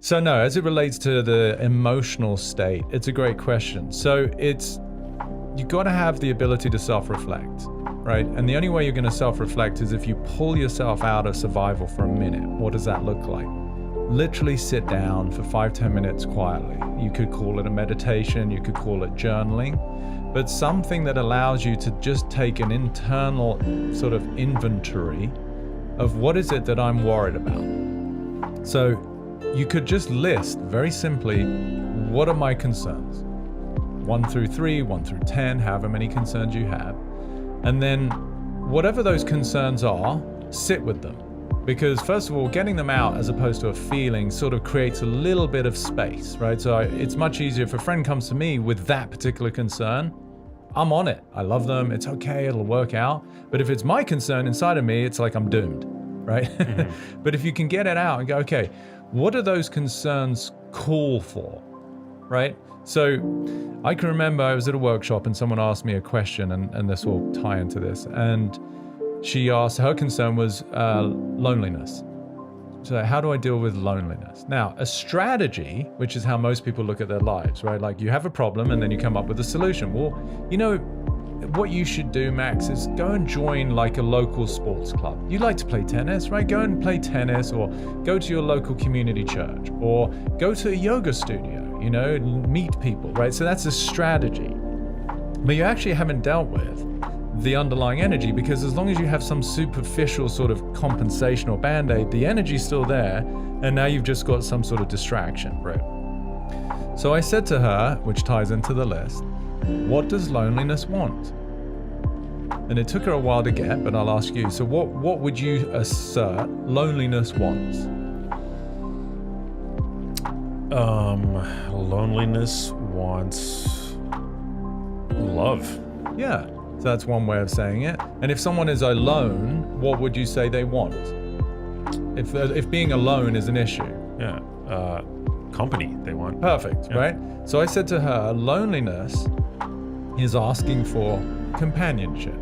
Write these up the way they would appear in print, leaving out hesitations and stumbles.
So no, as it relates to the emotional state, it's a great question. So you got to have the ability to self-reflect, right? And the only way you're going to self-reflect is if you pull yourself out of survival for a minute. What does that look like? Literally sit down for 5-10 minutes quietly. You could call it a meditation, you could call it journaling, but something that allows you to just take an internal sort of inventory of what is it that I'm worried about. So you could just list very simply, what are my concerns? 1 through 3, 1 through 10, however many concerns you have. And then whatever those concerns are, sit with them. Because first of all, getting them out as opposed to a feeling sort of creates a little bit of space, right? So it's much easier if a friend comes to me with that particular concern, I'm on it. I love them. It's okay. It'll work out. But if it's my concern inside of me, it's like I'm doomed, right? Mm-hmm. But if you can get it out and go, okay, what are those concerns call for, right? So I can remember I was at a workshop and someone asked me a question, and this will tie into this. And she asked, her concern was loneliness. So how do I deal with loneliness? Now, a strategy, which is how most people look at their lives, right? Like you have a problem and then you come up with a solution. Well, you know, what you should do, Max, is go and join like a local sports club. You like to play tennis, right? Go and play tennis, or go to your local community church, or go to a yoga studio, you know, meet people, right? So that's a strategy. But you actually haven't dealt with the underlying energy, because as long as you have some superficial sort of compensation or band-aid, the energy's still there, and now you've just got some sort of distraction, right? So I said to her, which ties into the list, what does loneliness want? And it took her a while to get, but I'll ask you, so what would you assert loneliness wants? Loneliness wants love. Yeah. So that's one way of saying it. And if someone is alone, what would you say they want? If being alone is an issue. Yeah. Company they want. Perfect, yeah. Right? So I said to her, loneliness is asking for companionship,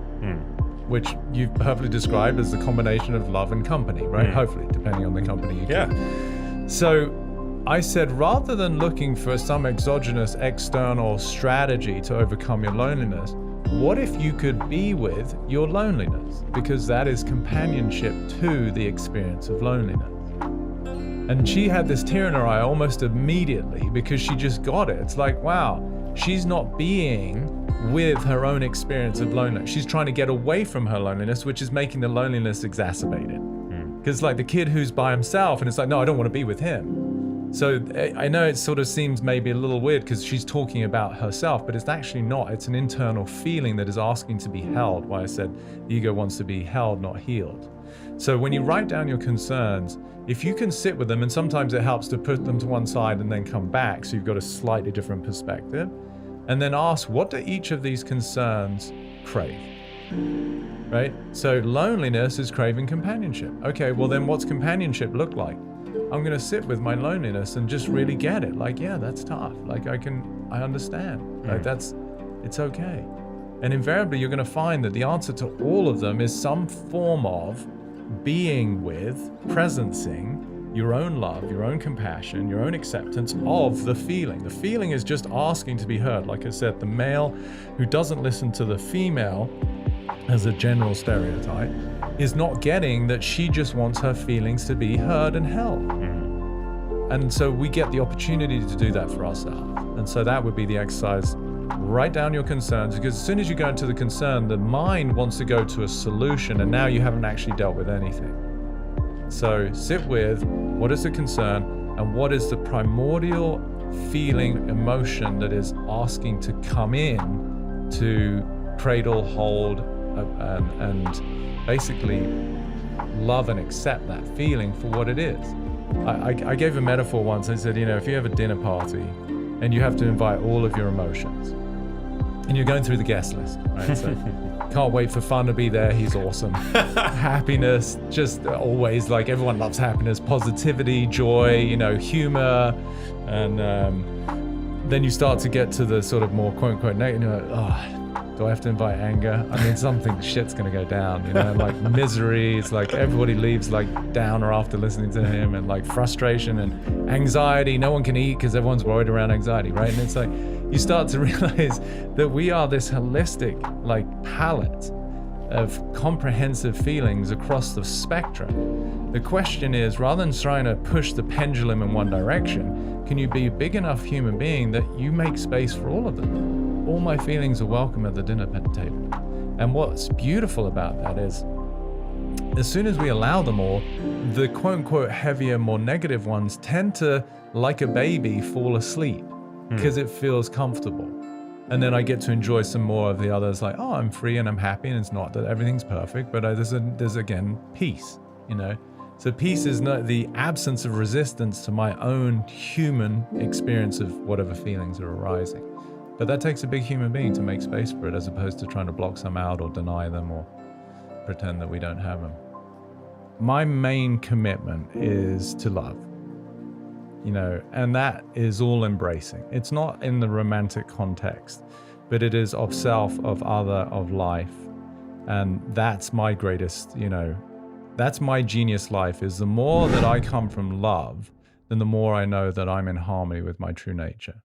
which you've perfectly described as the combination of love and company, right? Hopefully, depending on the company you keep. So I said, rather than looking for some exogenous external strategy to overcome your loneliness, what if you could be with your loneliness? Because that is companionship to the experience of loneliness. And she had this tear in her eye almost immediately because she just got it. It's like, wow, she's not being with her own experience of loneliness. She's trying to get away from her loneliness, which is making the loneliness exacerbated. Because like the kid who's by himself and it's like, no, I don't want to be with him. So I know it sort of seems maybe a little weird because she's talking about herself, but it's actually not. It's an internal feeling that is asking to be held. Why I said the ego wants to be held, not healed. So when you write down your concerns, if you can sit with them, and sometimes it helps to put them to one side and then come back, so you've got a slightly different perspective, and then ask, what do each of these concerns crave? Right? So loneliness is craving companionship. Okay, well then what's companionship look like? I'm going to sit with my loneliness and just really get it. Like, yeah, that's tough. Like I understand. Like it's okay. And invariably you're going to find that the answer to all of them is some form of being with, presencing your own love, your own compassion, your own acceptance of the feeling. The feeling is just asking to be heard. Like I said, the male who doesn't listen to the female as a general stereotype is not getting that she just wants her feelings to be heard and held. And so we get the opportunity to do that for ourselves. And so that would be the exercise. Write down your concerns, because as soon as you go into the concern, the mind wants to go to a solution, and now you haven't actually dealt with anything. So sit with what is the concern and what is the primordial feeling, emotion that is asking to come in to cradle, hold, and basically love and accept that feeling for what it is. I gave a metaphor once. I said, if you have a dinner party and you have to invite all of your emotions and you're going through the guest list, right? So can't wait for fun to be there. He's awesome. Happiness, just always, like everyone loves happiness, positivity, joy, humor. And then you start to get to the sort of more quote unquote negative, Do I have to invite anger? I mean, something shit's gonna go down, you know, like misery. It's like everybody leaves like downer after listening to him, and like frustration and anxiety. No one can eat because everyone's worried around anxiety, right? And it's like you start to realize that we are this holistic like palette of comprehensive feelings across the spectrum. The question is, rather than trying to push the pendulum in one direction, can you be a big enough human being that you make space for all of them? All my feelings are welcome at the dinner table. And what's beautiful about that is, as soon as we allow them all, the quote unquote heavier, more negative ones tend to, like a baby, fall asleep because it feels comfortable. And then I get to enjoy some more of the others, like, oh, I'm free and I'm happy, and it's not that everything's perfect, but there's again peace, you know. So peace is not the absence of resistance to my own human experience of whatever feelings are arising. But that takes a big human being to make space for it, as opposed to trying to block some out or deny them or pretend that we don't have them. My main commitment is to love, you know, and that is all embracing. It's not in the romantic context, but it is of self, of other, of life. And that's my greatest, you know, that's my genius life, is the more that I come from love, then the more I know that I'm in harmony with my true nature.